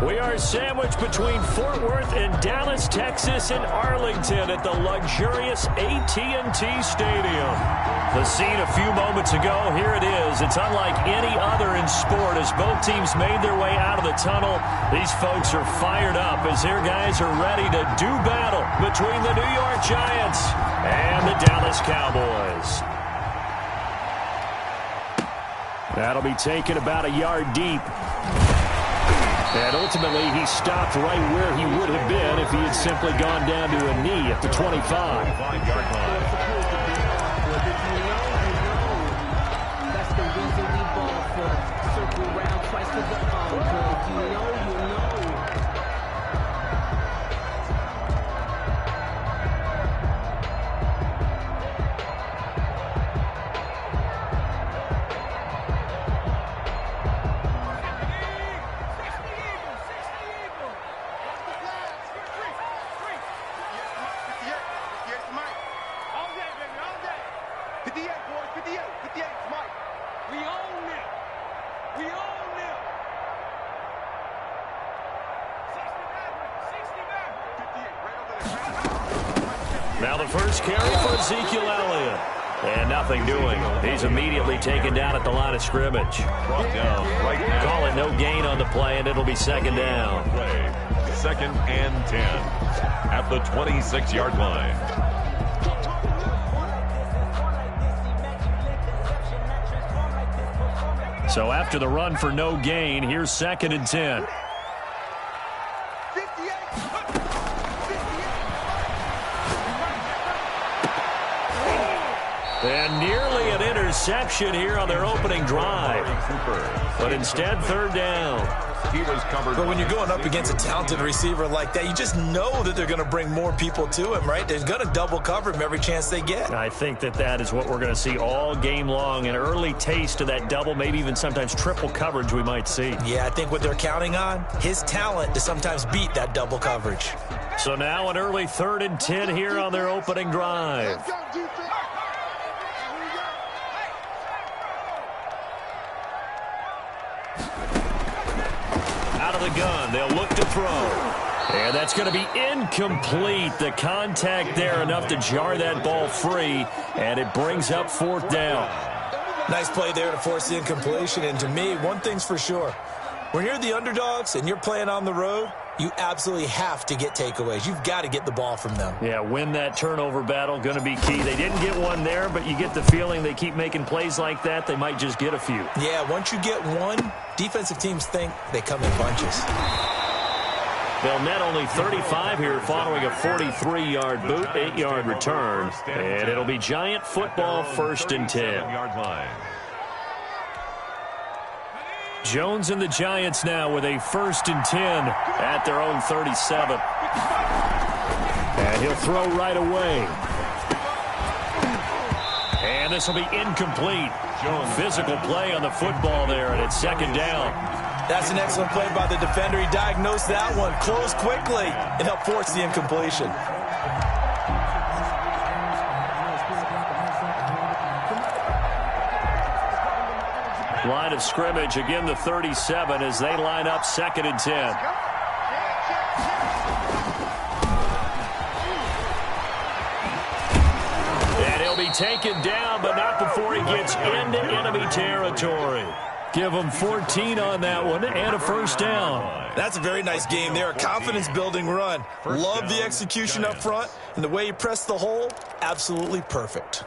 We are sandwiched between Fort Worth and Dallas, Texas, and Arlington at the luxurious AT&T Stadium. The scene a few moments ago, here it is. It's unlike any other in sport as both teams made their way out of the tunnel. These folks are fired up as their guys are ready to do battle between the New York Giants and the Dallas Cowboys. That'll be taken about a yard deep. And ultimately, he stopped right where he would have been if he had simply gone down to a knee at the 25. That's the reason we ball for. Circle round twice for the encore. If you know, you know. Now the first carry for Ezekiel Elliott. And nothing doing. He's immediately taken down at the line of scrimmage. Call it no gain on the play, and it'll be second down. Second and 10 at the 26-yard line. So after the run for no gain, here's second and 10. And nearly an interception here on their opening drive. But instead, third down. He was covered. But when you're going up against a talented receiver like that, you just know that they're going to bring more people to him, right? They're going to double cover him every chance they get. I think that is what we're going to see all game long. An early taste of that double, maybe even sometimes triple coverage we might see. Yeah, I think what they're counting on, his talent to sometimes beat that double coverage. So now an early third and 10 here on their opening drive. Out of the gun, they'll look to throw. And that's going to be incomplete. The contact there enough to jar that ball free, and it brings up fourth down. Nice play there to force the incompletion. And to me, one thing's for sure. When you're the underdogs and you're playing on the road, you absolutely have to get takeaways. You've got to get the ball from them. Yeah, win that turnover battle, going to be key. They didn't get one there, but you get the feeling they keep making plays like that, they might just get a few. Yeah, once you get one, defensive teams think they come in bunches. They'll net only 35 here following a 43-yard boot, 8-yard return. And it'll be Giant football first and 10. Jones and the Giants now with a first and 10 at their own 37. And he'll throw right away. And this will be incomplete. Physical play on the football there, and it's second down. That's an excellent play by the defender. He diagnosed that one, closed quickly, and helped force the incompletion. Line of scrimmage, again the 37 as they line up second and 10. And he'll be taken down, but not before he gets into enemy territory. Give him 14 on that one and a first down. That's a very nice game there, a confidence-building run. Love the execution up front, and the way he pressed the hole, absolutely perfect.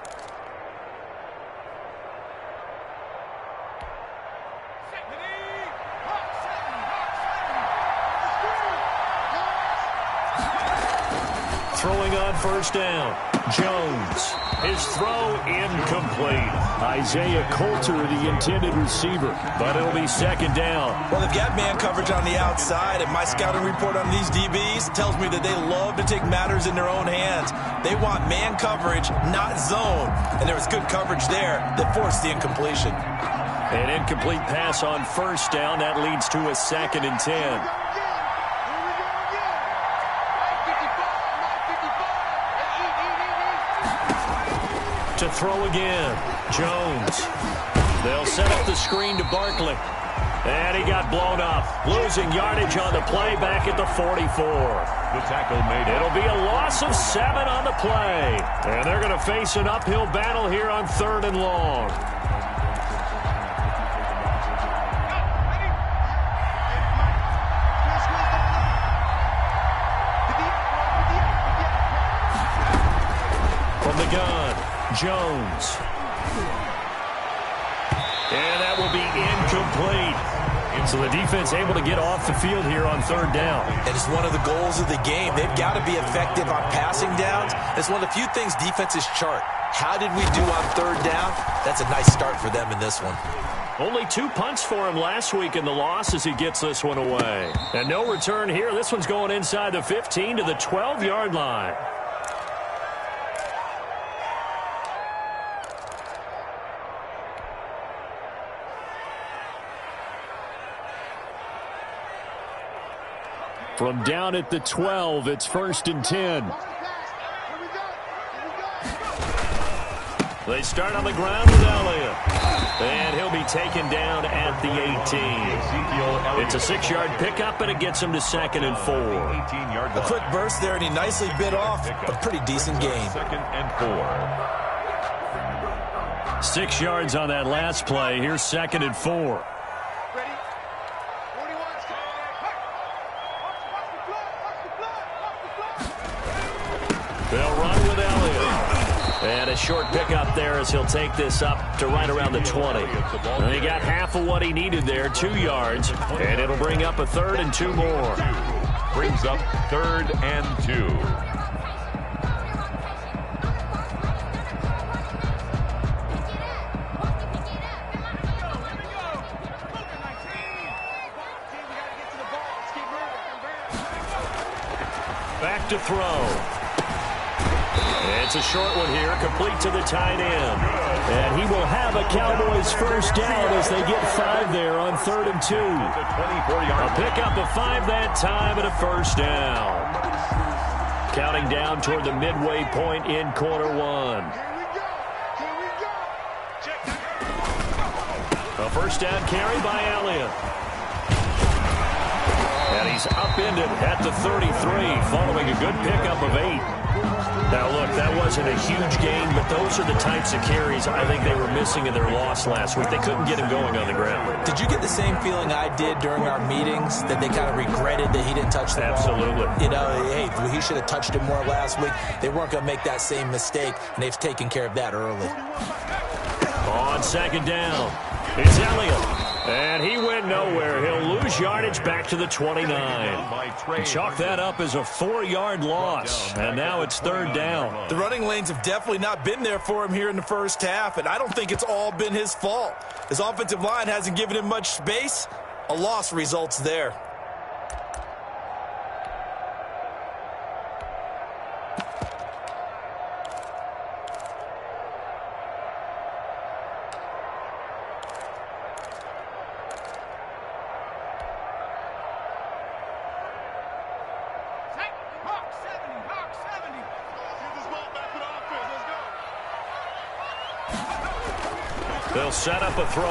Throwing on first down, Jones. His throw incomplete. Isaiah Coulter, the intended receiver, but it'll be second down. Well, they've got man coverage on the outside, and my scouting report on these DBs tells me that they love to take matters in their own hands. They want man coverage, not zone, and there was good coverage there that forced the incompletion. An incomplete pass on first down. That leads to a second and 10. To throw again, Jones. They'll set up the screen to Barkley. And he got blown up, losing yardage on the play back at the 44. The tackle made. It'll be a loss of 7 on the play. And they're going to face an uphill battle here on 3rd and long. From the gun, Jones. And that will be incomplete. So the defense able to get off the field here on 3rd down. And it's one of the goals of the game. They've got to be effective on passing downs. It's one of the few things defenses chart. How did we do on 3rd down? That's a nice start for them in this one. Only 2 punts for him last week in the loss as he gets this one away. And no return here. This one's going inside the 15 to the 12-yard line. From down at the 12, it's 1st and 10. They start on the ground with Elliott. And he'll be taken down at the 18. It's a 6-yard pickup, and it gets him to 2nd and 4. A quick burst there, and he nicely bit off a pretty decent gain. 2nd and 4. 6 yards on that last play. Here's 2nd and 4. They'll run with Elliott. And a short pickup there as he'll take this up to right around the 20. And he got half of what he needed there, 2 yards. And it'll bring up a 3rd and 2 more. Brings up 3rd and 2. Back to throw. It's a short one here, complete to the tight end. And he will have a Cowboys first down as they get 5 there on 3rd and 2. A pickup of 5 that time and a first down. Counting down toward the midway point in quarter 1. A first down carry by Elliott. And he's upended at the 33 following a good pickup of 8. Now, look, that wasn't a huge gain, but those are the types of carries I think they were missing in their loss last week. They couldn't get him going on the ground. Did you get the same feeling I did during our meetings, that they kind of regretted that he didn't touch the ball? Absolutely. You know, hey, he should have touched it more last week. They weren't going to make that same mistake, and they've taken care of that early. On 2nd down, it's Elliott. And he went nowhere. He'll lose yardage back to the 29. Chalk that up as a 4-yard loss. And now it's 3rd down. The running lanes have definitely not been there for him here in the first half, and I don't think it's all been his fault. His offensive line hasn't given him much space. A loss results there. They'll set up a throw.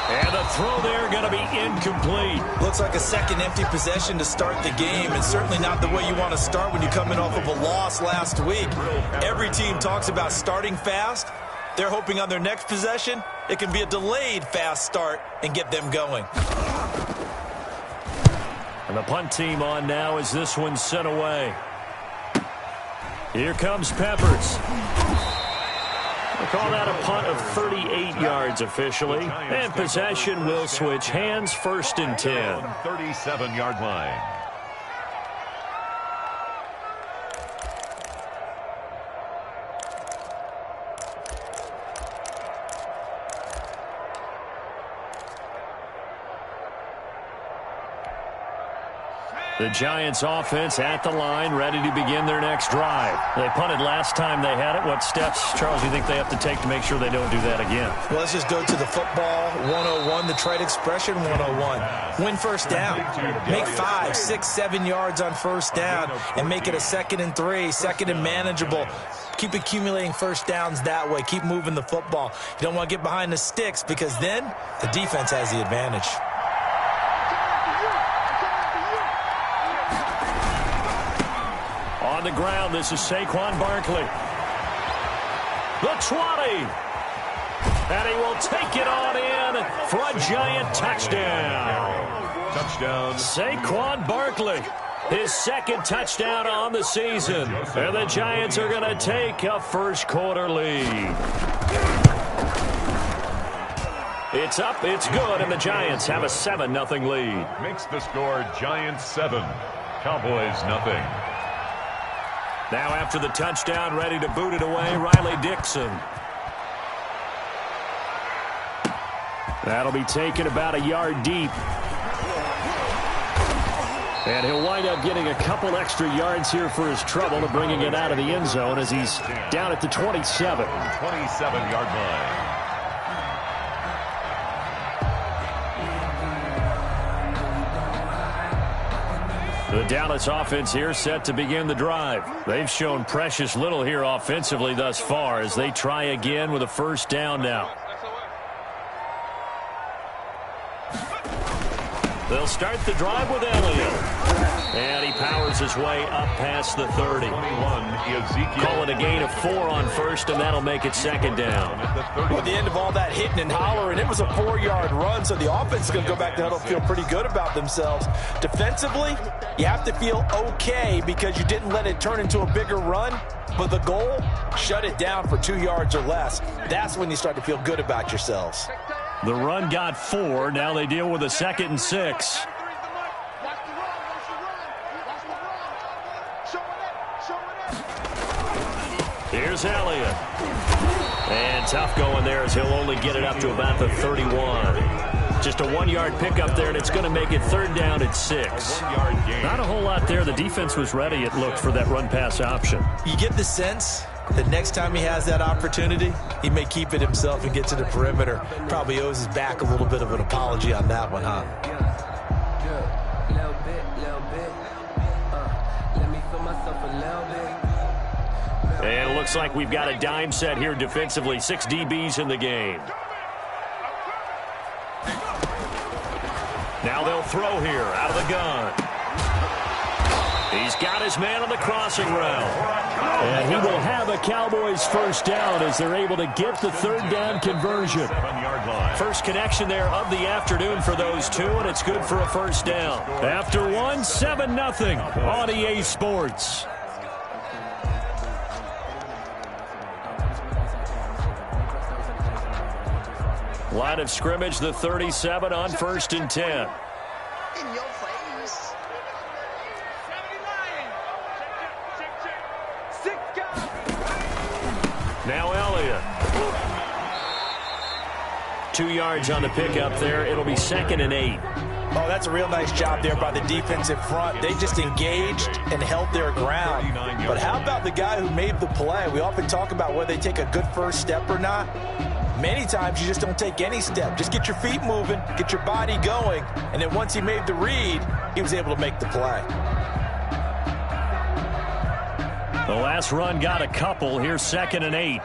And the throw there going to be incomplete. Looks like a second empty possession to start the game, and certainly not the way you want to start when you're coming off of a loss last week. Every team talks about starting fast. They're hoping on their next possession, it can be a delayed fast start and get them going. And the punt team on now as this one's sent away. Here comes Peppers. We'll call that a punt of 38 yards officially. And possession will switch hands, 1st and 10. 37-yard line. The Giants offense at the line, ready to begin their next drive. They punted last time they had it. What steps, Charles, do you think they have to take to make sure they don't do that again? Well, let's just go to the football 101, the trade expression 101. Win first down. Make 5, 6, 7 yards on first down and make it a 2nd and 3, 2nd and manageable. Keep accumulating first downs that way. Keep moving the football. You don't want to get behind the sticks because then the defense has the advantage. On the ground, this is Saquon Barkley. The 20. And he will take it on in for a giant touchdown. Touchdown. Saquon Barkley, his second touchdown on the season. And the Giants are going to take a first-quarter lead. It's up, it's good, and the Giants have a 7-0 lead. Makes the score Giants 7, Cowboys 0. Now after the touchdown, ready to boot it away, Riley Dixon. That'll be taken about a yard deep. And he'll wind up getting a couple extra yards here for his trouble of bringing it out of the end zone as he's down at the 27. 27-yard line. The Dallas offense here set to begin the drive. They've shown precious little here offensively thus far as they try again with a first down now. They'll start the drive with Elliott. And he powers his way up past the 30. 21, Ezekiel. Call it a gain of 4 on first, and that'll make it second down. Well, at the end of all that hitting and hollering, it was a 4-yard run, so the offense is going to go back to huddle, feel pretty good about themselves. Defensively, you have to feel okay because you didn't let it turn into a bigger run, but the goal, shut it down for 2 yards or less. That's when you start to feel good about yourselves. The run got 4. Now they deal with a 2nd and 6. Here's Elliott. And tough going there as he'll only get it up to about the 31. Just a 1-yard pickup there, and it's going to make it third down at 6. Not a whole lot there. The defense was ready, it looked, for that run-pass option. You get the sense that next time he has that opportunity, he may keep it himself and get to the perimeter. Probably owes his back a little bit of an apology on that one, huh? And it looks like we've got a dime set here defensively. 6 DBs in the game. Now they'll throw here out of the gun. He's got his man on the crossing route. And he will have a Cowboys first down as they're able to get the third down conversion. 7-yard line. First connection there of the afternoon for those two, and it's good for a first down. After one, 7-0 on EA Sports. Line of scrimmage, the 37 on 1st and 10. In your face. Now Elliott. 2 yards on the pickup there. It'll be 2nd and 8. Oh, that's a real nice job there by the defensive front. They just engaged and held their ground. But how about the guy who made the play? We often talk about whether they take a good first step or not. Many times you just don't take any step. Just get your feet moving, get your body going, and then once he made the read, he was able to make the play. The last run got a couple. Here's 2nd and 8.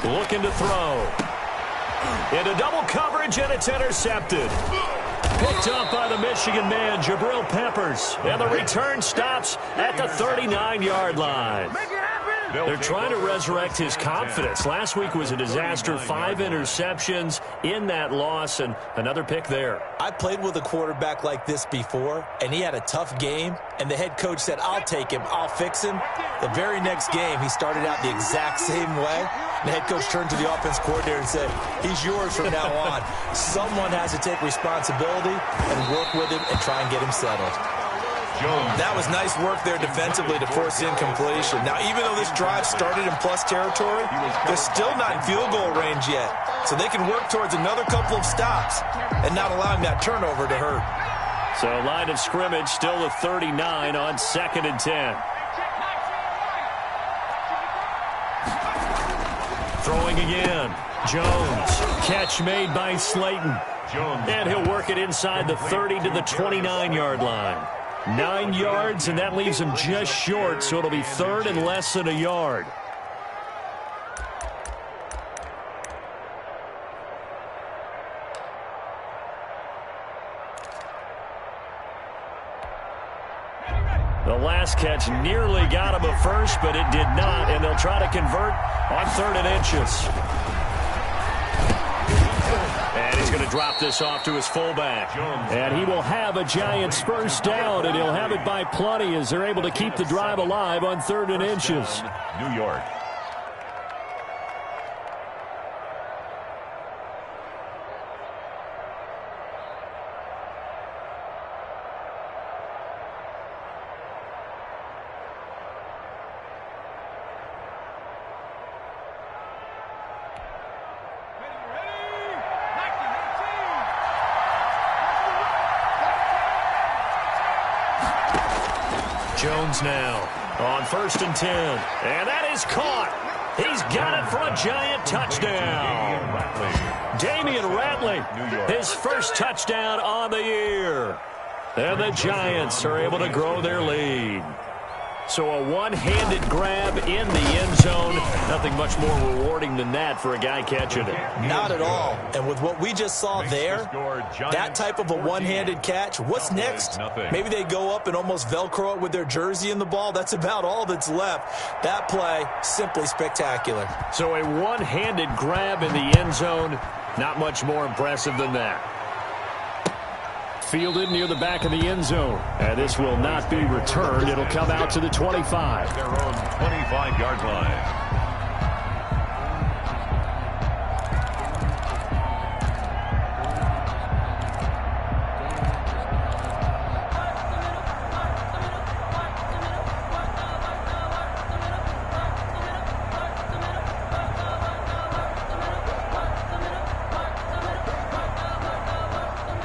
Looking to throw. Into double coverage, and it's intercepted. Picked up by the Michigan man, Jabril Peppers. And the return stops at the 39-yard line. They're trying to resurrect his confidence. Last week was a disaster. 5 interceptions in that loss, and another pick there. I played with a quarterback like this before, and he had a tough game, and the head coach said, I'll take him, I'll fix him. The very next game, he started out the exact same way. The head coach turned to the offense coordinator and said, he's yours from now on. Someone has to take responsibility and work with him and try and get him settled. That was nice work there defensively to force incompletion. Now, even though this drive started in plus territory, they're still not in field goal range yet. So they can work towards another couple of stops and not allowing that turnover to hurt. So line of scrimmage still the 39 on 2nd and 10. Throwing again. Jones, catch made by Slayton. And he'll work it inside the 30 to the 29-yard line. 9 yards, and that leaves him just short, so it'll be third and less than a yard. The last catch nearly got him a first, but it did not, and they'll try to convert on 3rd and inches. And he's going to drop this off to his fullback. And he will have a Giants first down, and he'll have it by plenty as they're able to keep the drive alive on 3rd and inches. New York. Jones now on 1st and 10. And that is caught. He's got it for a Giant touchdown. Damian Ratley, his first touchdown on the year. And the Giants are able to grow their lead. So a one-handed grab in the end zone. Nothing much more rewarding than that for a guy catching it. Not at all. And with what we just saw there, that type of a one-handed catch, what's next? Maybe they go up and almost Velcro it with their jersey in the ball. That's about all that's left. That play, simply spectacular. So a one-handed grab in the end zone, not much more impressive than that. Fielded near the back of the end zone. And this will not be returned. It'll come out to the 25. Their own 25-yard line.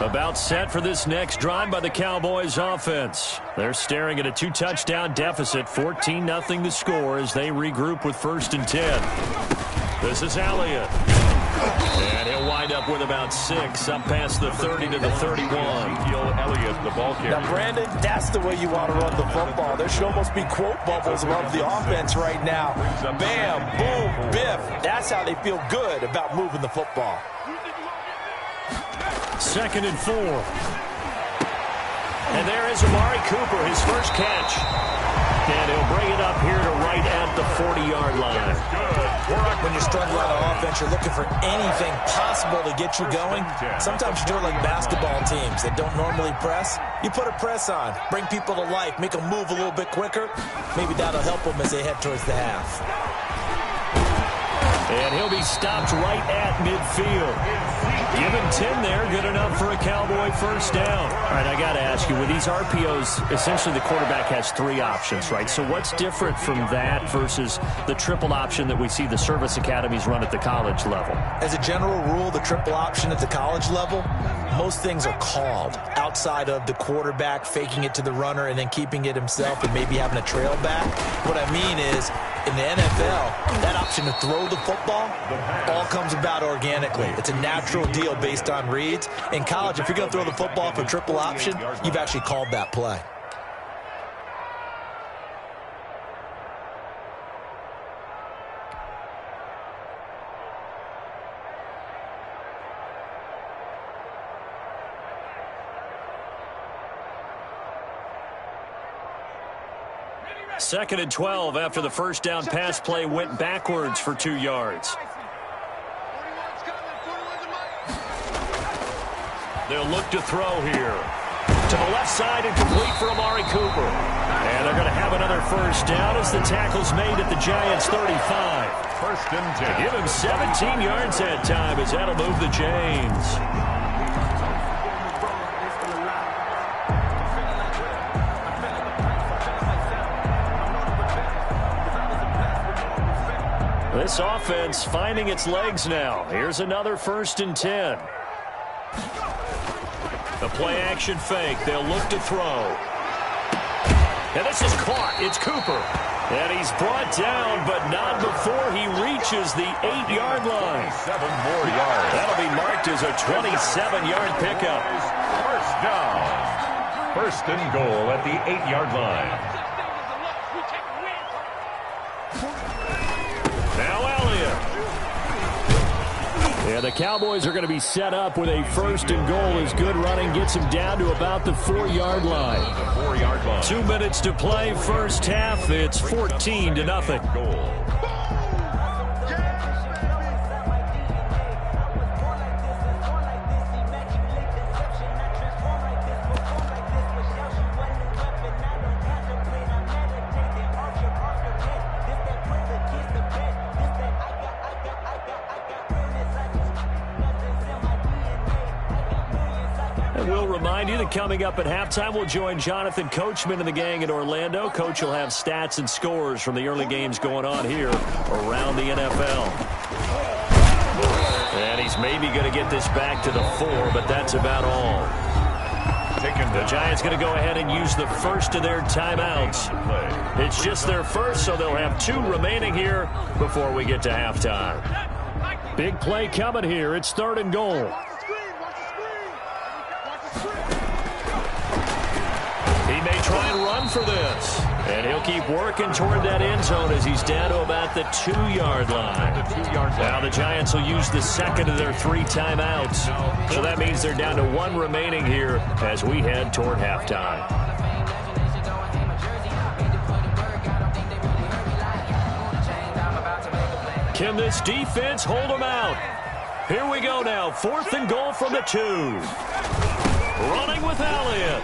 About set for this next drive by the Cowboys offense. They're staring at a 2-touchdown deficit, 14-0 the score as they regroup with 1st and 10. This is Elliott. And he'll wind up with about 6 up past the 30 to the 31. Elliott, the ball carrier. Now, Brandon, that's the way you want to run the football. There should almost be quote bubbles above the offense right now. Bam, boom, biff. That's how they feel good about moving the football. 2nd and 4. And there is Amari Cooper, his first catch. And he'll bring it up here to right at the 40-yard line. When you're struggling on offense, you're looking for anything possible to get you going. Sometimes you do it like basketball teams that don't normally press. You put a press on, bring people to life, make them move a little bit quicker. Maybe that'll help them as they head towards the half. And he'll be stopped right at midfield. Give him 10 there, good enough for a Cowboy first down. All right, I got to ask you, with these RPOs, essentially the quarterback has 3 options, right? So what's different from that versus the triple option that we see the service academies run at the college level? As a general rule, the triple option at the college level, most things are called outside of the quarterback faking it to the runner and then keeping it himself and maybe having a trail back. What I mean is, in the NFL, that option to throw the football all comes about organically. It's a natural deal based on reads. In college, if you're going to throw the football for triple option, you've actually called that play. Second and 12 after the first down pass play went backwards for 2 yards. They'll look to throw here. To the left side and complete for Amari Cooper. And they're going to have another first down as the tackle's made at the Giants' 35. 1st and 10. To give him 17 yards that time as that'll move the chains. This offense finding its legs now. Here's another 1st and 10. The play-action fake. They'll look to throw. And this is caught. It's Cooper. And he's brought down, but not before he reaches the 8-yard line. 7 more yards. That'll be marked as a 27-yard pickup. First down. First and goal at the 8-yard line. Now Elliott. Yeah, the Cowboys are going to be set up with a first and goal as good running gets him down to about the 4-yard line. 4-yard line. 2 minutes to play, first half. It's 14-0. Goal. We'll remind you that coming up at halftime, we'll join Jonathan Coachman and the gang in Orlando. Coach will have stats and scores from the early games going on here around the NFL. And he's maybe going to get this back to the 4, but that's about all. The Giants going to go ahead and use the first of their timeouts. It's just their first, so they'll have 2 remaining here before we get to halftime. Big play coming here. It's 3rd and goal. He may try and run for this. And he'll keep working toward that end zone as he's down to about the 2-yard line. Now the Giants will use the second of their 3 timeouts. So that means they're down to 1 remaining here as we head toward halftime. Can this defense hold them out? Here we go now. 4th and goal from the 2. Running with Elliott.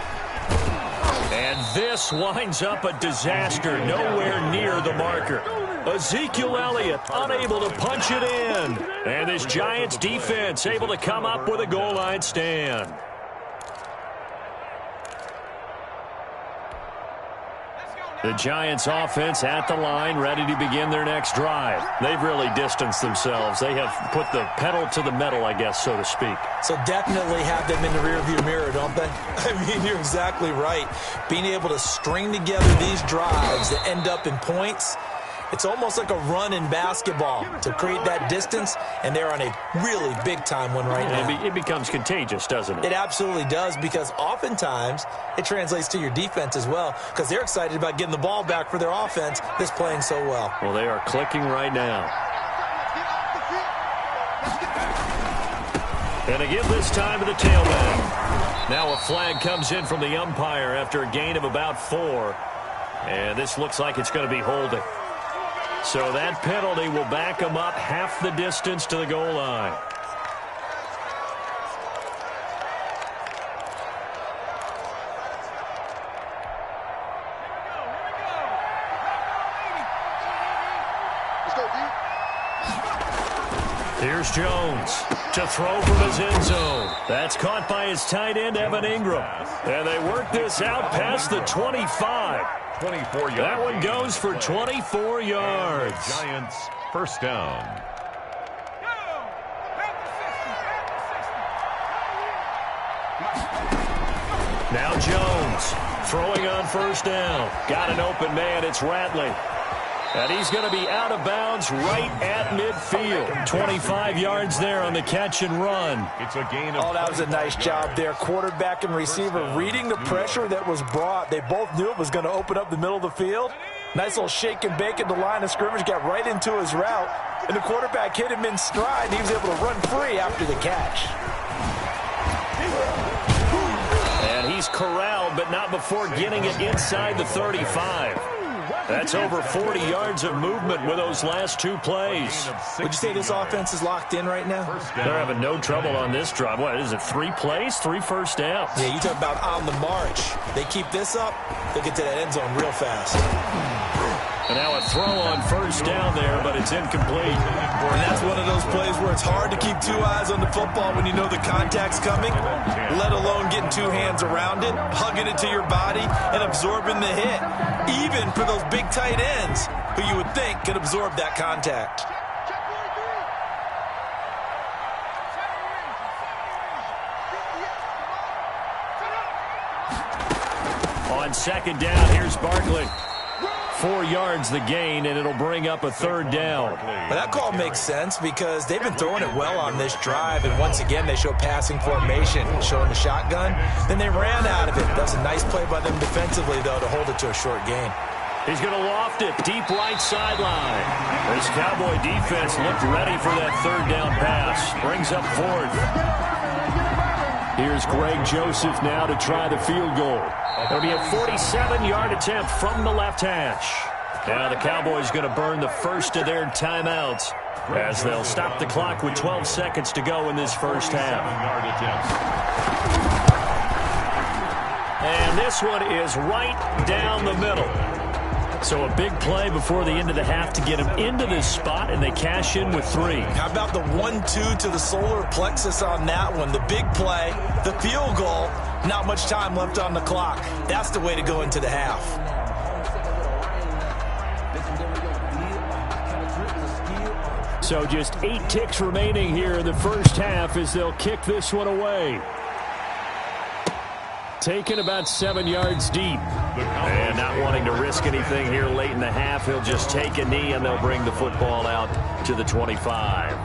And this winds up a disaster, nowhere near the marker. Ezekiel Elliott unable to punch it in. And this Giants defense able to come up with a goal line stand. The Giants offense at the line, ready to begin their next drive. They've really distanced themselves. They have put the pedal to the metal, I guess, so to speak. So definitely have them in the rearview mirror, don't they? I mean, you're exactly right. Being able to string together these drives that end up in points, it's almost like a run in basketball to create that distance, and they're on a really big-time one right now. It becomes contagious, doesn't it? It absolutely does, because oftentimes it translates to your defense as well, because they're excited about getting the ball back for their offense that's playing so well. Well, they are clicking right now. And a give this time to the tailback. Now a flag comes in from the umpire after a gain of about 4. And this looks like it's going to be holding. So that penalty will back them up half the distance to the goal line. Here's Jones to throw from his end zone. That's caught by his tight end, Evan Ingram. And they work this out past the 25. 24 yards. That one goes for 24 yards. Giants first down. Now Jones throwing on first down. Got an open man. It's Ratley. And he's going to be out of bounds right at midfield. 25 yards there on the catch and run. It's a gain of... Oh, that was a nice job there. Quarterback and receiver reading the pressure that was brought. They both knew it was going to open up the middle of the field. Nice little shake and bake at the line of scrimmage. Got right into his route. And the quarterback hit him in stride. And he was able to run free after the catch. And he's corralled, but not before getting it inside the 35. That's over 40 yards of movement with those last 2 plays. Would you say this offense is locked in right now? They're having no trouble on this drive. What is it, 3 plays, 3 first downs? Yeah, you talk about on the march. They keep this up, they'll get to that end zone real fast. And now a throw on first down there, but it's incomplete. And that's one of those plays where it's hard to keep 2 eyes on the football when you know the contact's coming, let alone getting 2 hands around it, hugging it to your body, and absorbing the hit. Even for those big tight ends who you would think could absorb that contact. On second down, here's Barkley. 4 yards the gain, and it'll bring up a third down. But that call makes sense because they've been throwing it well on this drive, and once again they show passing formation, showing the shotgun. Then they ran out of it. That was a nice play by them defensively, though, to hold it to a short gain. He's going to loft it deep right sideline. This Cowboy defense looked ready for that third down pass. Brings up fourth. Here's Greg Joseph now to try the field goal. It'll be a 47-yard attempt from the left hash. Now the Cowboys going to burn the first of their timeouts as they'll stop the clock with 12 seconds to go in this first half. And this one is right down the middle. So a big play before the end of the half to get them into this spot, and they cash in with 3. How about the 1-2 to the solar plexus on that one? The big play, the field goal, not much time left on the clock. That's the way to go into the half. So just 8 ticks remaining here in the first half as they'll kick this one away. Taken about 7 yards deep. And not wanting to risk anything here late in the half, he'll just take a knee and they'll bring the football out to the 25.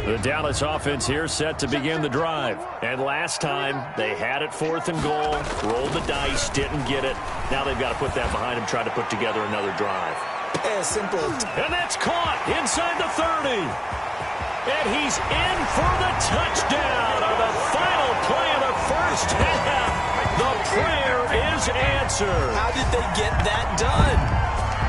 The Dallas offense here set to begin the drive. And last time, they had it 4th and goal, rolled the dice, didn't get it. Now they've got to put that behind them, try to put together another drive. Simple. And that's caught inside the 30. And he's in for the touchdown on the final play of the first half. The prayer is answered. How did they get that done?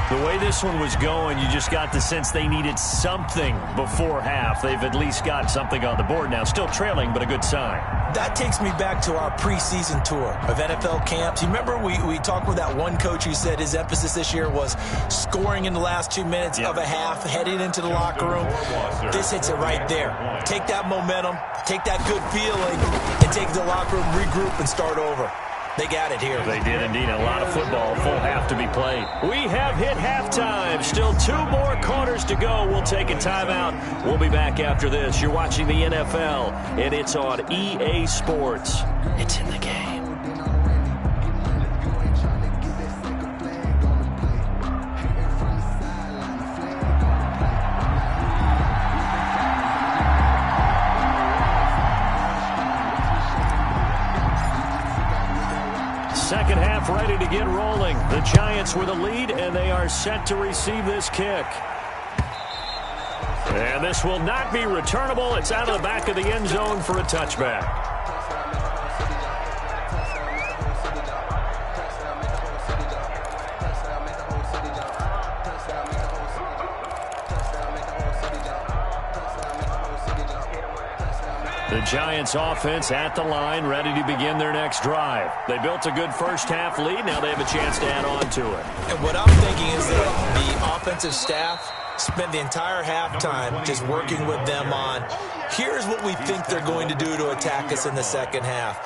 The way this one was going, you just got the sense they needed something before half. They've at least got something on the board now. Still trailing, but a good sign. That takes me back to our preseason tour of NFL camps. You remember we talked with that one coach who said his emphasis this year was scoring in the last 2 minutes of a half, heading into the locker room. This hits it right there. Take that momentum, take that good feeling, and take the locker room, regroup, and start over. They got it here. They did indeed. A lot of football, full half to be played. We have hit halftime. Still 2 more quarters to go. We'll take a timeout. We'll be back after this. You're watching the NFL, and it's on EA Sports. It's in the game. Second half ready to get rolling. The Giants with a lead, and they are set to receive this kick. And this will not be returnable. It's out of the back of the end zone for a touchback. The Giants offense at the line, ready to begin their next drive. They built a good first half lead. Now they have a chance to add on to it. And what I'm thinking is that the offensive staff spent the entire halftime just working with them on, here's what we think they're going to do to attack us in the second half.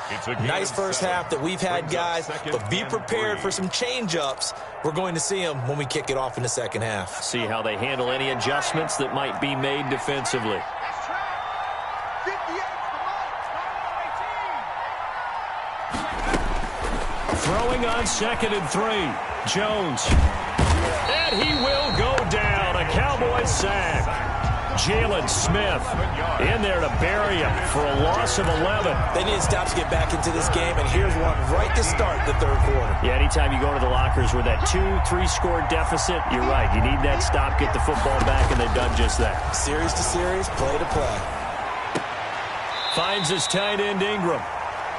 Nice first half that we've had, guys, but be prepared for some change-ups. We're going to see them when we kick it off in the second half. See how they handle any adjustments that might be made defensively. Throwing on 2nd and 3. Jones. And he will go down. A Cowboys sack. Jalen Smith in there to bury him for a loss of 11. They need to stop to get back into this game, and here's one right to start the third quarter. Yeah, anytime you go to the lockers with that 2-3 score deficit, you're right. You need that stop, get the football back, and they've done just that. Series to series, play to play. Finds his tight end Ingram.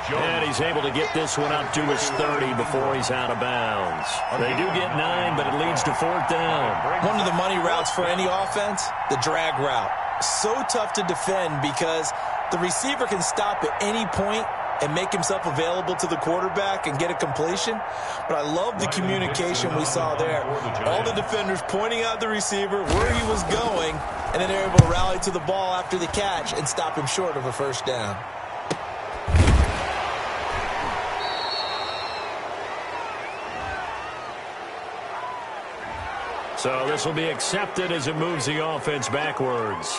And he's able to get this one up to his 30 before he's out of bounds. They do get 9, but it leads to 4th down. One of the money routes for any offense, the drag route. So tough to defend because the receiver can stop at any point and make himself available to the quarterback and get a completion. But I love the communication we saw there. All the defenders pointing out the receiver, where he was going, and then they're able to rally to the ball after the catch and stop him short of a first down. So this will be accepted as it moves the offense backwards.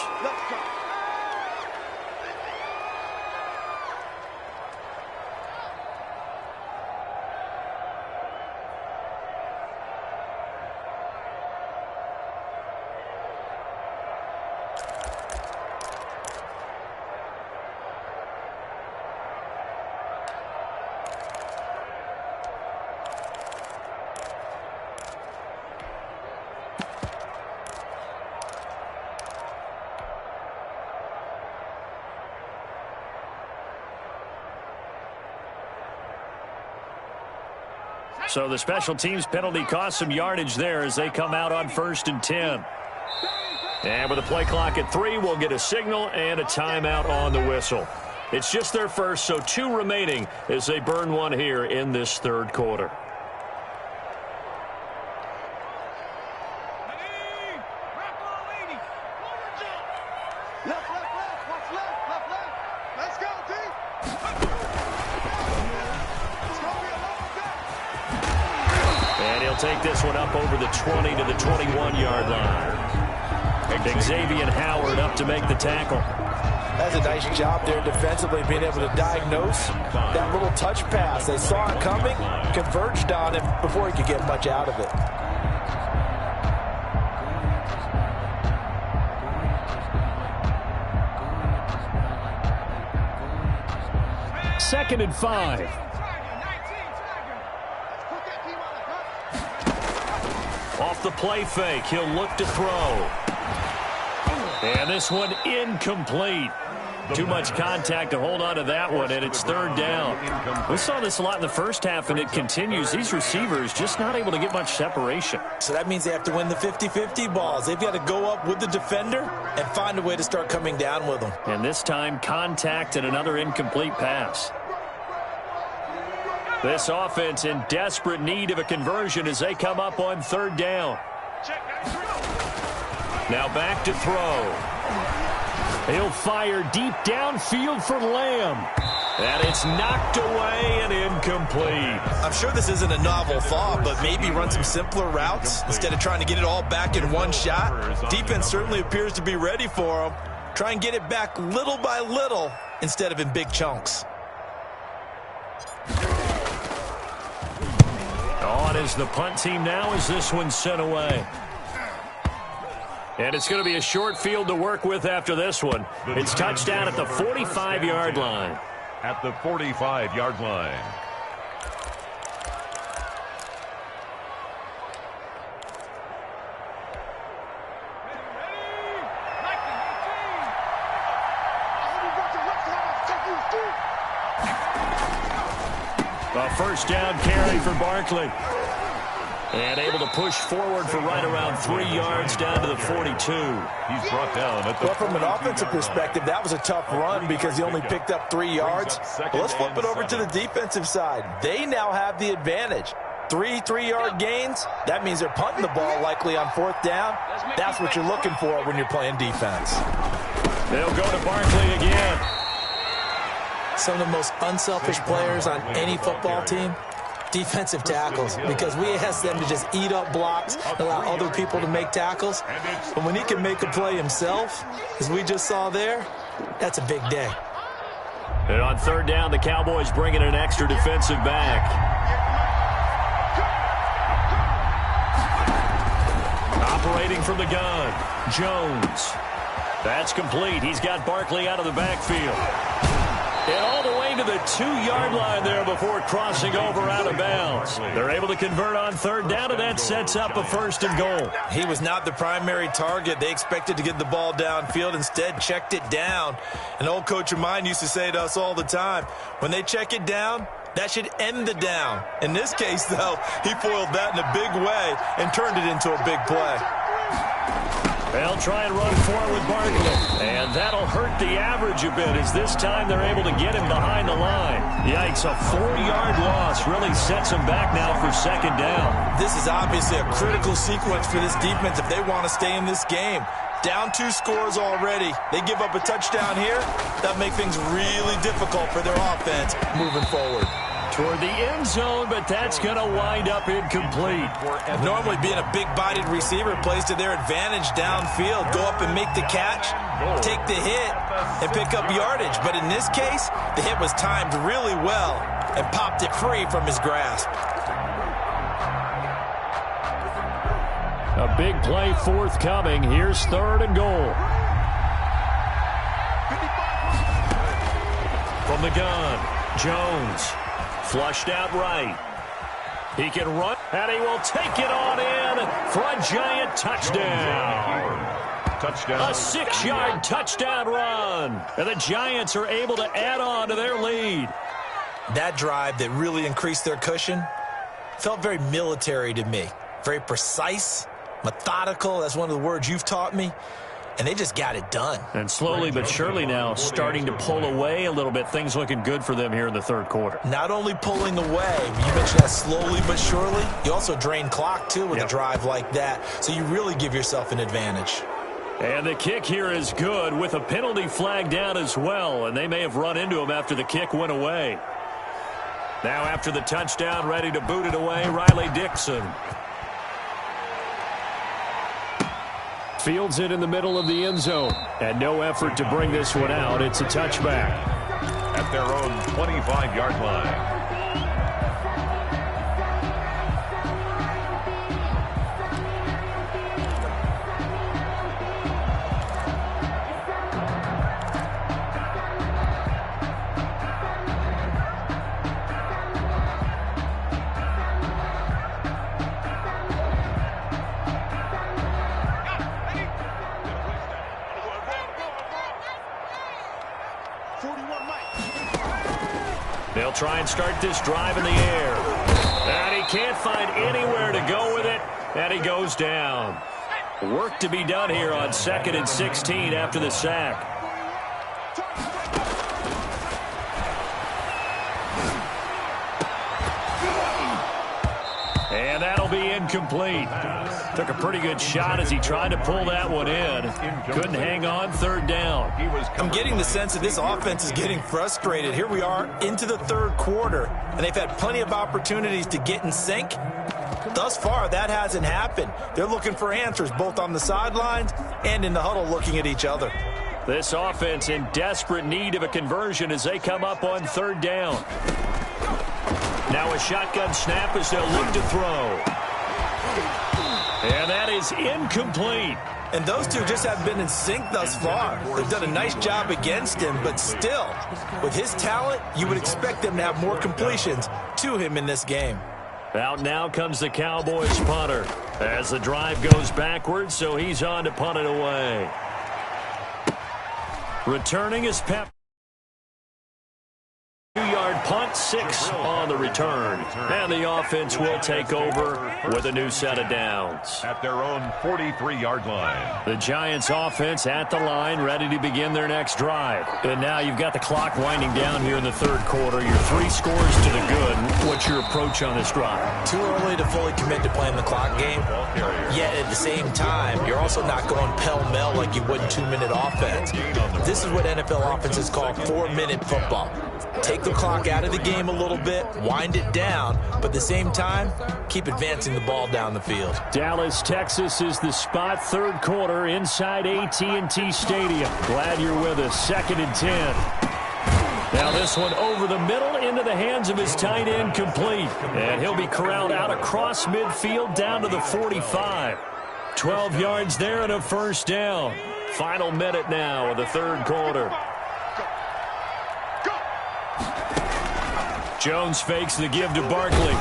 So the special teams penalty cost some yardage there as they come out on 1st and 10. And with a play clock at 3, we'll get a signal and a timeout on the whistle. It's just their first, so 2 remaining as they burn one here in this 3rd quarter. Take this one up over the 20 to the 21-yard line. Xavier Howard up to make the tackle. That's a nice job there defensively, being able to diagnose that little touch pass. They saw it coming, converged on him before he could get much out of it. Second and 5. Off the play fake, he'll look to throw. And this one incomplete. Too much contact to hold on to that one, and it's 3rd down. We saw this a lot in the first half, and it continues. These receivers just not able to get much separation. So that means they have to win the 50-50 balls. They've got to go up with the defender and find a way to start coming down with them. And this time, contact and another incomplete pass. This offense in desperate need of a conversion as they come up on 3rd down. Now back to throw. He'll fire deep downfield for Lamb. And it's knocked away and incomplete. I'm sure this isn't a novel thought, but maybe run some simpler routes instead of trying to get it all back in one shot. Defense certainly appears to be ready for him. Try and get it back little by little instead of in big chunks. On is the punt team now as this one's sent away. And it's going to be a short field to work with after this one. It's touchdown at the 45-yard line. At the 45-yard line. A first down carry for Barkley. And able to push forward for right around 3 yards down to the 42. He's brought down at the Well, from an offensive perspective, that was a tough run because he only picked up 3 yards. But let's flip it over to the defensive side. They now have the advantage. 3 3-yard gains, that means they're punting the ball likely on 4th down. That's what you're looking for when you're playing defense. They'll go to Barkley again. Some of the most unselfish players on any football team, defensive tackles, because we ask them to just eat up blocks and allow other people to make tackles. But when he can make a play himself, as we just saw there, that's a big day. And on 3rd down, the Cowboys bring in an extra defensive back. Operating from the gun, Jones. That's complete. He's got Barkley out of the backfield. And all the way to the 2-yard line there before crossing over out of bounds. They're able to convert on 3rd down, and that sets up a 1st and goal. He was not the primary target. They expected to get the ball downfield. Instead, checked it down. An old coach of mine used to say to us all the time, when they check it down, that should end the down. In this case, though, he foiled that in a big way and turned it into a big play. They'll try and run forward with Barkley. And that'll hurt the average a bit as this time they're able to get him behind the line. Yikes, a 4-yard loss really sets him back now for 2nd down. This is obviously a critical sequence for this defense if they want to stay in this game. Down 2 scores already. They give up a touchdown here. That make things really difficult for their offense moving forward. Toward the end zone, but that's going to wind up incomplete. Normally being a big-bodied receiver plays to their advantage downfield. Go up and make the catch, take the hit, and pick up yardage. But in this case, the hit was timed really well and popped it free from his grasp. A big play forthcoming. Here's 3rd and goal. From the gun, Jones. Flushed out right. He can run, and he will take it on in for a giant touchdown. A 6-yard touchdown run. And the Giants are able to add on to their lead. That drive that really increased their cushion felt very military to me. Very precise, methodical. That's one of the words you've taught me. And they just got it done. And slowly but surely now starting to pull away a little bit. Things looking good for them here in the 3rd quarter. Not only pulling away, you mentioned that slowly but surely. You also drain clock, too, with a drive like that. So you really give yourself an advantage. And the kick here is good with a penalty flag down as well. And they may have run into him after the kick went away. Now after the touchdown, ready to boot it away, Riley Dixon. Fields it in the middle of the end zone. And no effort to bring this one out. It's a touchback. At their own 25-yard line. They'll try and start this drive in the air. And he can't find anywhere to go with it. And he goes down. Work to be done here on 2nd and 16 after the sack. And that'll be incomplete. Took a pretty good shot as he tried to pull that one in. Couldn't hang on 3rd down. I'm getting the sense that this offense is getting frustrated. Here we are into the 3rd quarter, and they've had plenty of opportunities to get in sync. Thus far, that hasn't happened. They're looking for answers both on the sidelines and in the huddle looking at each other. This offense in desperate need of a conversion as they come up on 3rd down. Now a shotgun snap as they'll look to throw. And that is incomplete. And those two just haven't been in sync thus far. They've done a nice job against him, but still, with his talent, you would expect them to have more completions to him in this game. Out now comes the Cowboys punter as the drive goes backwards, so he's on to punt it away. Returning is Pep. 2-yard punt, 6 on the return. And the offense will take over with a new set of downs. At their own 43-yard line. The Giants offense at the line, ready to begin their next drive. And now you've got the clock winding down here in the 3rd quarter. Your 3 scores to the good. What's your approach on this drive? Too early to fully commit to playing the clock game. Yet at the same time, you're also not going pell-mell like you would in 2-minute offense. This is what NFL offenses call 4-minute football. Take the clock out of the game a little bit, wind it down, but at the same time, keep advancing the ball down the field. Dallas, Texas is the spot, 3rd quarter inside AT&T Stadium. Glad you're with us. 2nd and 10. Now this one over the middle into the hands of his tight end, complete. And he'll be corralled out across midfield down to the 45. 12 yards there and a 1st down. Final minute now of the 3rd quarter. Jones fakes the give to Barkley.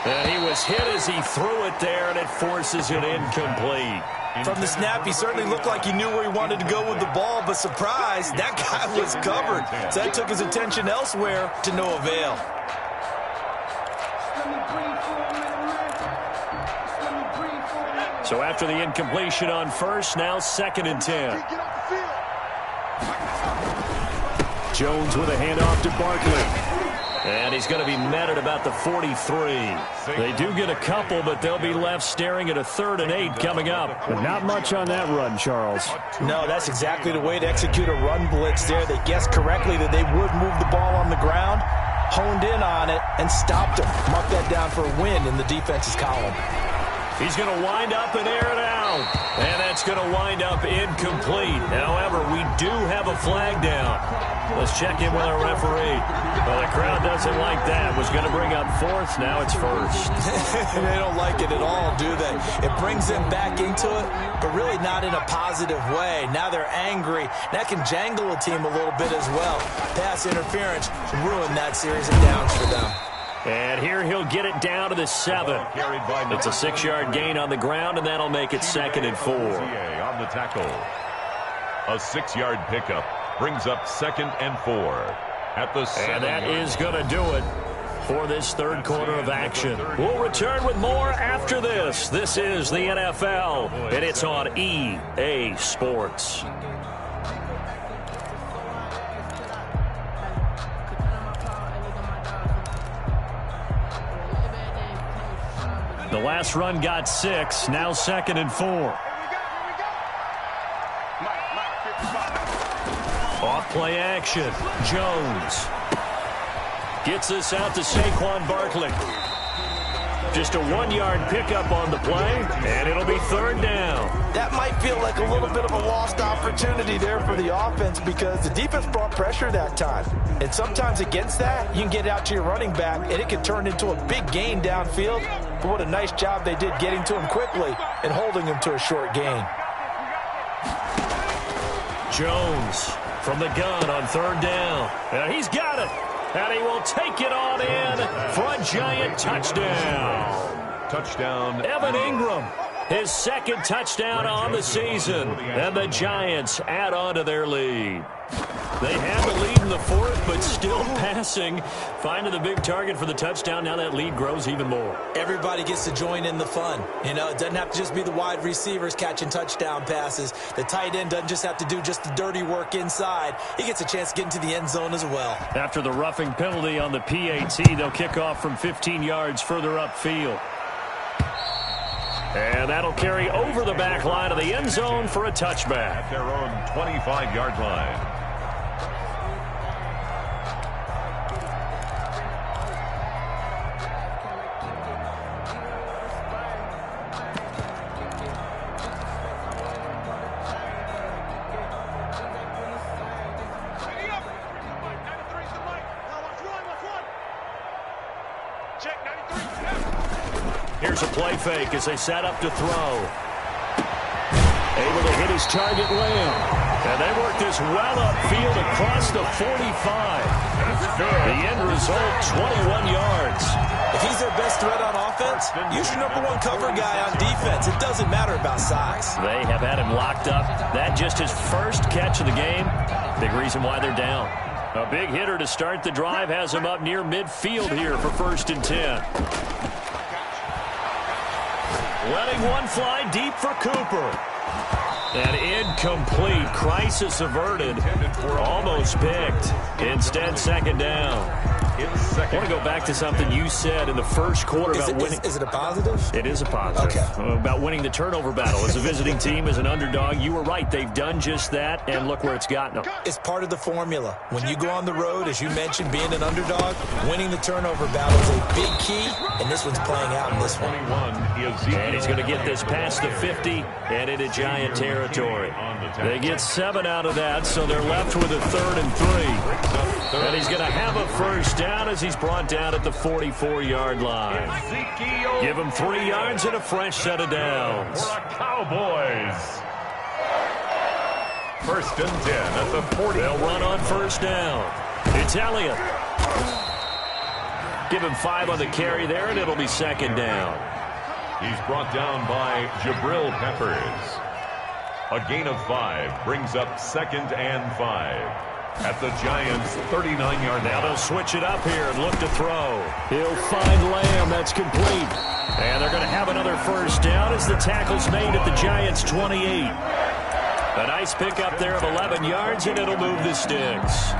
And he was hit as he threw it there, and it forces it incomplete. From the snap, he certainly looked like he knew where he wanted to go with the ball, but surprise, that guy was covered. So that took his attention elsewhere to no avail. So after the incompletion on 1st, now 2nd and 10. Jones with a handoff to Barkley. And he's going to be met at about the 43. They do get a couple, but they'll be left staring at a 3rd and 8 coming up. But not much on that run, Charles. No, that's exactly the way to execute a run blitz there. They guessed correctly that they would move the ball on the ground, honed in on it, and stopped him. Mark that down for a win in the defense's column. He's going to wind up and air it out. And that's going to wind up incomplete. However, we do have a flag down. Let's check in with our referee. Well, the crowd doesn't like that. Was going to bring up 4th. Now it's 1st. They don't like it at all, do they? It brings them back into it, but really not in a positive way. Now they're angry. That can jangle a team a little bit as well. Pass interference ruined that series of downs for them. And here he'll get it down to the 7. It's a 6-yard gain on the ground, and that'll make it 2nd and 4. On the tackle. A 6-yard pickup brings up 2nd and 4 at the 7. And that is going to do it for this 3rd quarter of action. We'll return with more after this. This is the NFL, and it's on EA Sports. The last run got 6, now 2nd and 4. Off play action. Jones gets this out to Saquon Barkley. Just a 1-yard pickup on the play, and it'll be 3rd down. That might feel like a little bit of a lost opportunity there for the offense because the defense brought pressure that time. And sometimes against that, you can get out to your running back, and it can turn into a big gain downfield. But what a nice job they did getting to him quickly and holding him to a short gain. Jones from the gun on 3rd down. And he's got it. And he will take it on in for a giant touchdown. Touchdown. Evan Ingram, his 2nd touchdown on the season. And the Giants add on to their lead. They had the lead in the 4th, but still passing. Finding the big target for the touchdown. Now that lead grows even more. Everybody gets to join in the fun. You know, it doesn't have to just be the wide receivers catching touchdown passes. The tight end doesn't just have to do just the dirty work inside. He gets a chance to get into the end zone as well. After the roughing penalty on the PAT, they'll kick off from 15 yards further upfield. And that'll carry over the back line of the end zone for a touchback. At their own 25-yard line. Here's a play fake as they set up to throw. Able to hit his target, Lamb. And they work this well upfield across the 45. The end result, 21 yards. If he's their best threat on offense, use your #1 cover guy on defense. It doesn't matter about size. They have had him locked up. That just his first catch of the game. Big reason why they're down. A big hitter to start the drive has him up near midfield here for 1st and 10. Letting one fly deep for Cooper. And incomplete. Crisis averted. Almost picked. Instead, 2nd down. I want to go back to something you said in the first quarter about winning. Is it a positive? It is a positive. Okay. About winning the turnover battle. As a visiting team, as an underdog, you were right. They've done just that, and look where it's gotten them. It's part of the formula. When you go on the road, as you mentioned, being an underdog, winning the turnover battle is a big key, and this one's playing out in this one. And he's going to get this past the 50 and into Giant territory. They get 7 out of that, so they're left with a 3rd and 3. And he's going to have a 1st down as he's brought down at the 44-yard line. Give him 3 yards and a fresh set of downs. For the Cowboys. 1st and 10 at the 40. They'll run on 1st down. It's Elliott. Give him 5 on the carry there, and it'll be 2nd down. He's brought down by Jabril Peppers. A gain of 5 brings up 2nd and 5. At the Giants' 39-yard line. Now they'll switch it up here and look to throw. He'll find Lamb. That's complete. And they're going to have another 1st down as the tackle's made at the Giants' 28. A nice pickup there of 11 yards, and it'll move the sticks.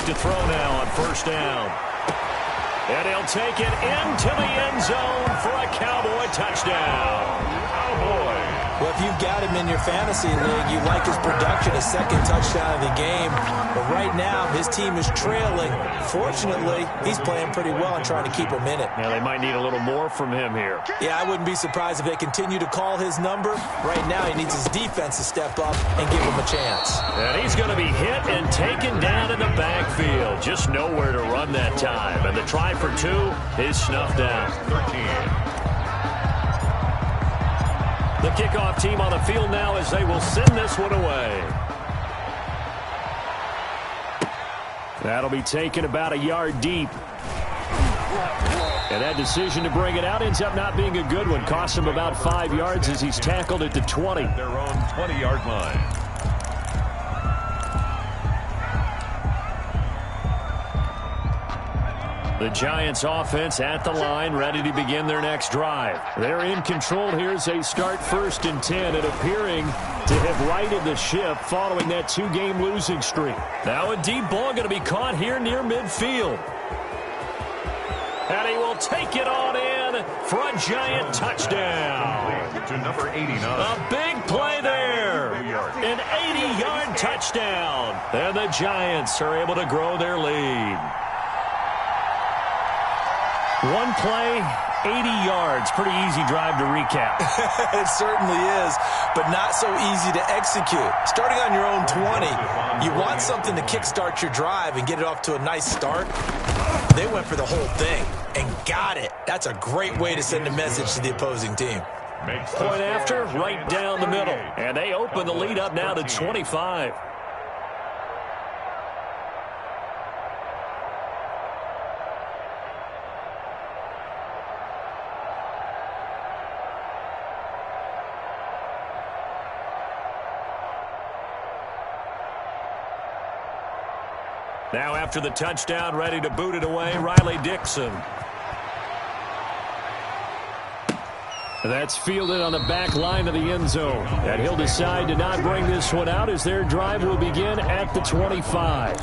to throw now on first down. And he'll take it into the end zone for a Cowboy touchdown. Cowboy. Well, if you've got him in your fantasy league, you like his production, his second touchdown of the game. But right now, his team is trailing. Fortunately, he's playing pretty well and trying to keep him in it. Yeah, they might need a little more from him here. Yeah, I wouldn't be surprised if they continue to call his number. Right now, he needs his defense to step up and give him a chance. And he's going to be hit and taken down in the backfield. Just nowhere to run that time. And the try for 2 is snuffed out. 13. The kickoff team on the field now as they will send this one away. That'll be taken about a yard deep. And that decision to bring it out ends up not being a good one. Cost him about 5 yards as he's tackled at the 20. Their own 20-yard line. The Giants offense at the line, ready to begin their next drive. They're in control here as they start 1st and 10 and appearing to have righted the ship following that 2-game losing streak. Now a deep ball going to be caught here near midfield. And he will take it on in for a Giant touchdown. To number 89. A big play there. An 80-yard touchdown. And the Giants are able to grow their lead. One play, 80 yards. Pretty easy drive to recap. It certainly is, but not so easy to execute. Starting on your own 20, you want something to kickstart your drive and get it off to a nice start. They went for the whole thing and got it. That's a great way to send a message to the opposing team. Point after, right down the middle. And they open the lead up now to 25. Now after the touchdown, ready to boot it away, Riley Dixon. That's fielded on the back line of the end zone. And he'll decide to not bring this one out as their drive will begin at the 25.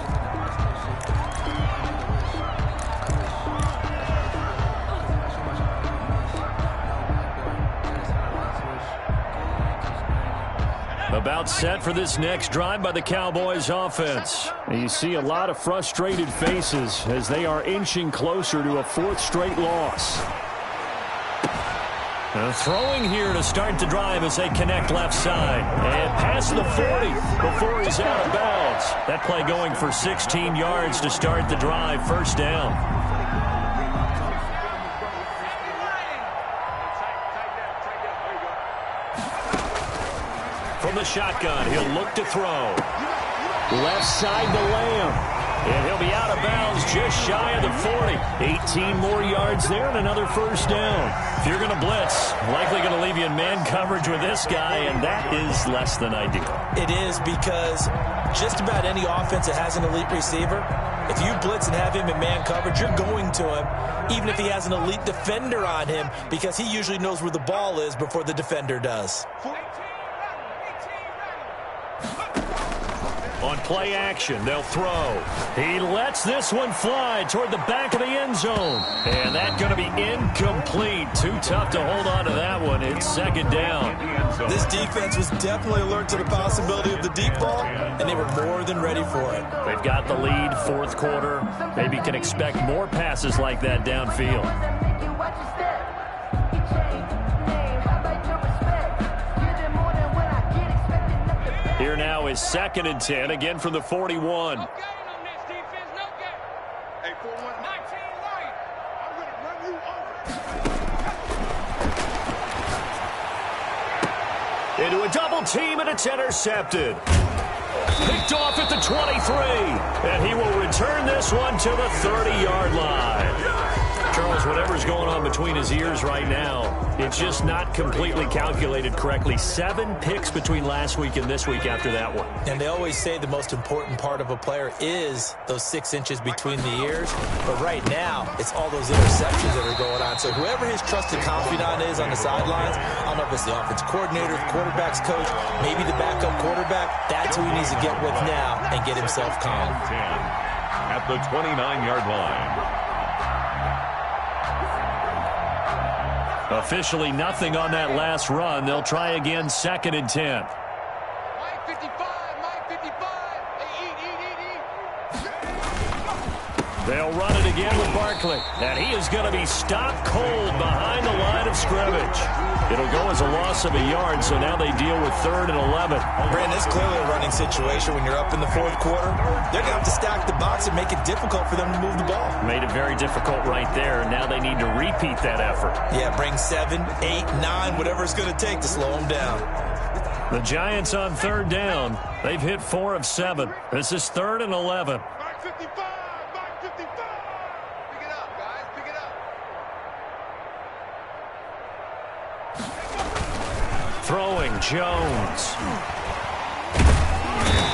About set for this next drive by the Cowboys offense. You see a lot of frustrated faces as they are inching closer to a 4th straight loss. Throwing here to start the drive as they connect left side. And past the 40 before he's out of bounds. That play going for 16 yards to start the drive. 1st down. From the shotgun, he'll look to throw. Left side to Lamb. And he'll be out of bounds just shy of the 40. 18 more yards there and another 1st down. If you're going to blitz, likely going to leave you in man coverage with this guy, and that is less than ideal. It is because just about any offense that has an elite receiver, if you blitz and have him in man coverage, you're going to him, even if he has an elite defender on him, because he usually knows where the ball is before the defender does. On play action, they'll throw. He lets this one fly toward the back of the end zone. And that's going to be incomplete. Too tough to hold on to that one. It's 2nd down. This defense was definitely alert to the possibility of the deep ball, and they were more than ready for it. They've got the lead, 4th quarter. Maybe can expect more passes like that downfield. Here now is 2nd and 10, again from the 41. Into a double team, and it's intercepted. Picked off at the 23, and he will return this one to the 30-yard line. Charles, whatever's going on between his ears right now, it's just not completely calculated correctly. 7 picks between last week and this week after that one. And they always say the most important part of a player is those 6 inches between the ears. But right now, it's all those interceptions that are going on. So whoever his trusted confidant is on the sidelines, I don't know if it's the offense coordinator, the quarterback's coach, maybe the backup quarterback, that's who he needs to get with now and get himself calm. At at the 29-yard line. Officially nothing on that last run. They'll try again, 2nd and 10. Mike 55, Mike 55. They'll run it again with Barkley. And he is going to be stopped cold behind the line of scrimmage. It'll go as a loss of a yard, so now they deal with 3rd and 11. Brandon, it's clearly a running situation when you're up in the 4th quarter. They're going to have to stack the box and make it difficult for them to move the ball. Made it very difficult right there. Now they need to repeat that effort. Yeah, bring 7, 8, 9, whatever it's going to take to slow them down. The Giants on 3rd down. They've hit 4 of 7. This is 3rd and 11. Mike 55, Mike 55. Pick it up, guys, pick it up. Throwing Jones.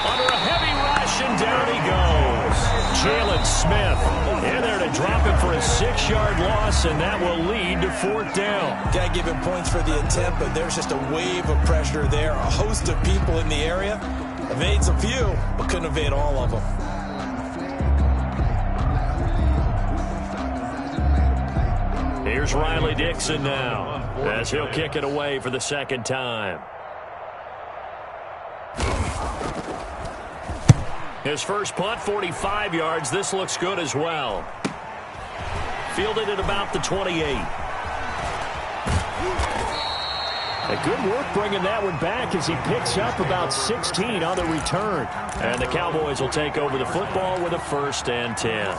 Under a heavy rush, and down he goes. Jalen Smith in there to drop him for a 6-yard loss, and that will lead to 4th down. Got to give him points for the attempt, but there's just a wave of pressure there. A host of people in the area. Evades a few, but couldn't evade all of them. Here's Riley Dixon now, as he'll kick it away for the 2nd time. His first punt, 45 yards. This looks good as well. Fielded at about the 28. A good work bringing that one back as he picks up about 16 on the return. And the Cowboys will take over the football with a 1st and 10.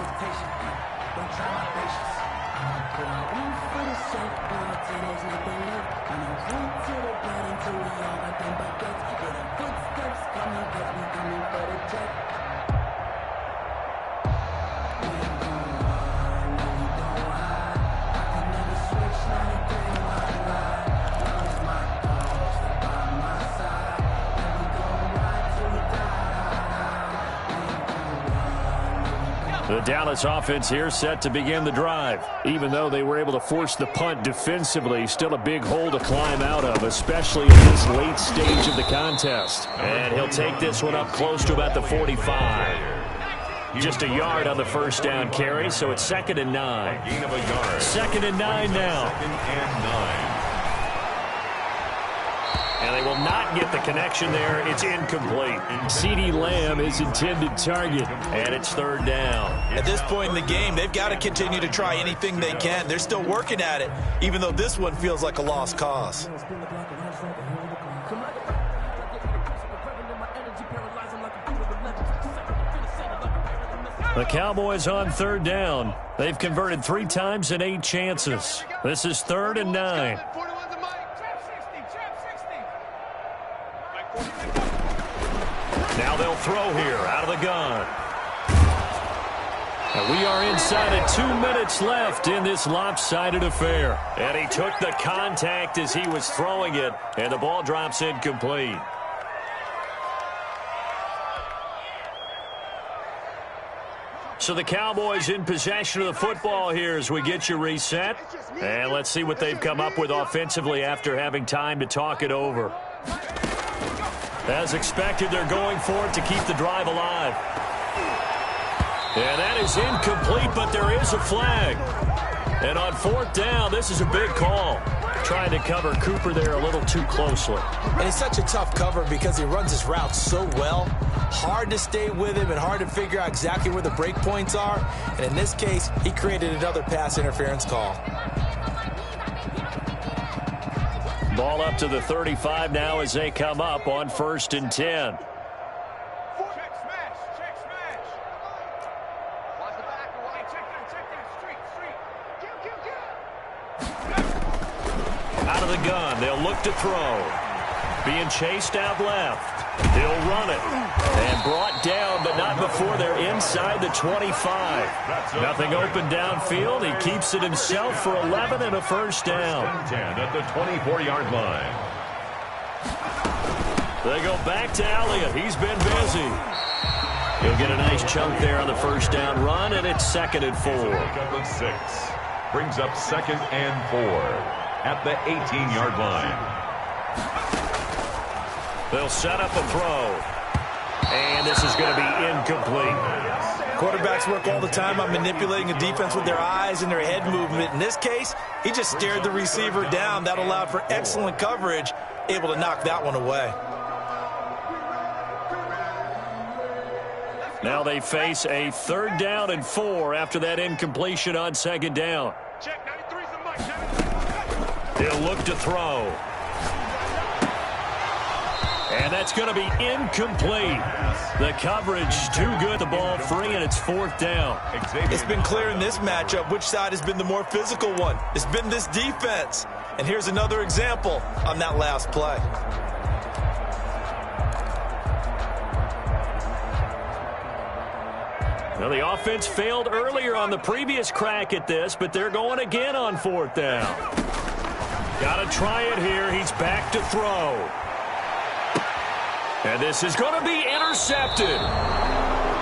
The Dallas offense here set to begin the drive. Even though they were able to force the punt defensively, still a big hole to climb out of, especially in this late stage of the contest. And he'll take this one up close to about the 45. Just a yard on the 1st down carry, so it's 2nd and 9. Gain of a yard. 2nd and 9 now. 2nd and 9. And they will not get the connection there. It's incomplete. CeeDee Lamb is intended target, and it's 3rd down. At this point in the game, they've got to continue to try anything they can. They're still working at it, even though this one feels like a lost cause. The Cowboys on 3rd down. They've converted 3 times in 8 chances. This is 3rd and 9. Now they'll throw here out of the gun. And we are inside of 2 minutes left in this lopsided affair. And he took the contact as he was throwing it, and the ball drops incomplete. So the Cowboys in possession of the football here as we get you reset. And let's see what they've come up with offensively after having time to talk it over. As expected, they're going for it to keep the drive alive. And that is incomplete, but there is a flag. And on 4th down, this is a big call. Trying to cover Cooper there a little too closely. And it's such a tough cover because he runs his route so well. Hard to stay with him and hard to figure out exactly where the break points are. And in this case, he created another pass interference call. Ball up to the 35 now as they come up on 1st and 10. Check smash, check smash. Watch the back, hey, check that, street. Out of the gun, they'll look to throw. Being chased out left. He'll run it. And brought down, but not before they're inside the 25. Nothing open downfield. He keeps it himself for 11 and a 1st down. 10 at the 24-yard line. They go back to Elliott. He's been busy. He'll get a nice chunk there on the 1st down run, and it's 2nd and 4. Pickup of 6. Brings up 2nd and 4 at the 18-yard line. They'll set up a throw. And this is going to be incomplete. Quarterbacks work all the time on manipulating a defense with their eyes and their head movement. In this case, he just stared the receiver down. That allowed for excellent coverage, able to knock that one away. Now they face a 3rd down and 4 after that incompletion on 2nd down. Check 93's the mic. He'll look to throw. And that's going to be incomplete. The coverage too good. The ball free, and it's 4th down. It's been clear in this matchup which side has been the more physical one. It's been this defense. And here's another example on that last play. Well, the offense failed earlier on the previous crack at this, but they're going again on 4th down. Got to try it here. He's back to throw. And this is going to be intercepted.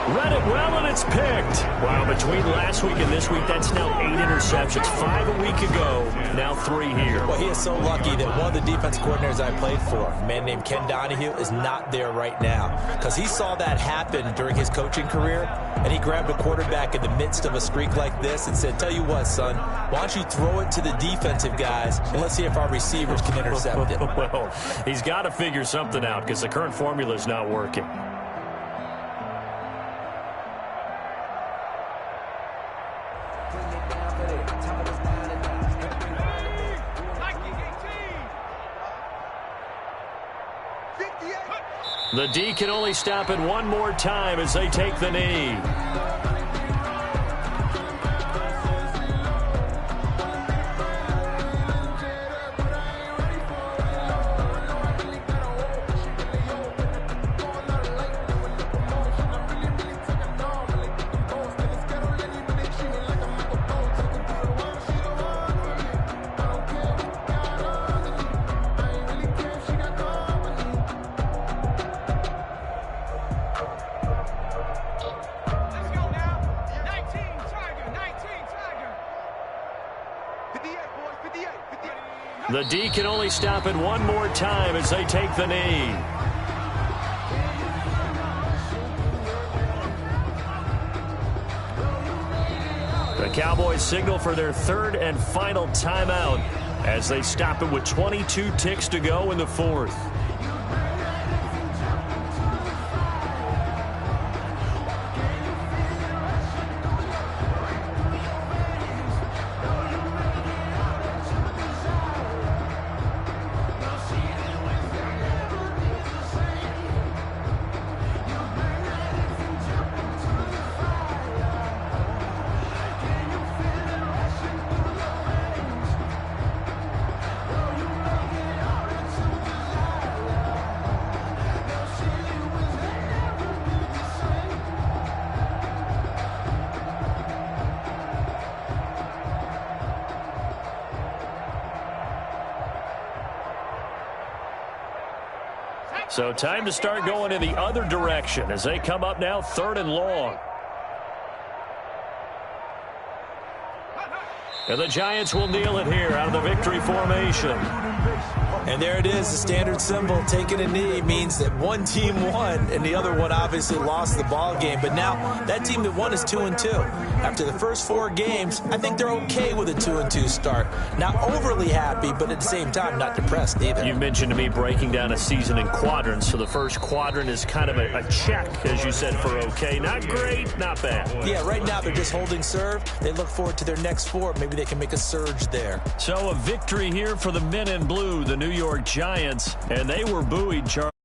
Read it well, and it's picked. Wow, between last week and this week, that's now 8 interceptions. 5 a week ago, now 3 here. Well, he is so lucky that one of the defense coordinators I played for, a man named Ken Donahue, is not there right now. Because he saw that happen during his coaching career, and he grabbed a quarterback in the midst of a streak like this and said, tell you what, son, why don't you throw it to the defensive guys, and let's see if our receivers can intercept it. Well, he's got to figure something out because the current formula is not working. The D can only stop it one more time as they take the knee. The D can only stop it one more time as they take the knee. The Cowboys signal for their 3rd and final timeout as they stop it with 22 ticks to go in the 4th. So time to start going in the other direction as they come up now 3rd and long. And the Giants will kneel it here out of the victory formation. And there it is, the standard symbol. Taking a knee means that one team won and the other one obviously lost the ball game. But now that team that won is 2-2. After the first 4 games, I think they're okay with a 2-2 start. Not overly happy, but at the same time, not depressed either. You mentioned to me breaking down a season in quadrants. So the first quadrant is kind of a check, as you said, for okay. Not great, not bad. Yeah, right now they're just holding serve. They look forward to their next 4. Maybe they can make a surge there. So a victory here for the men in blue, the New York Giants, and they were buoyed, Charles.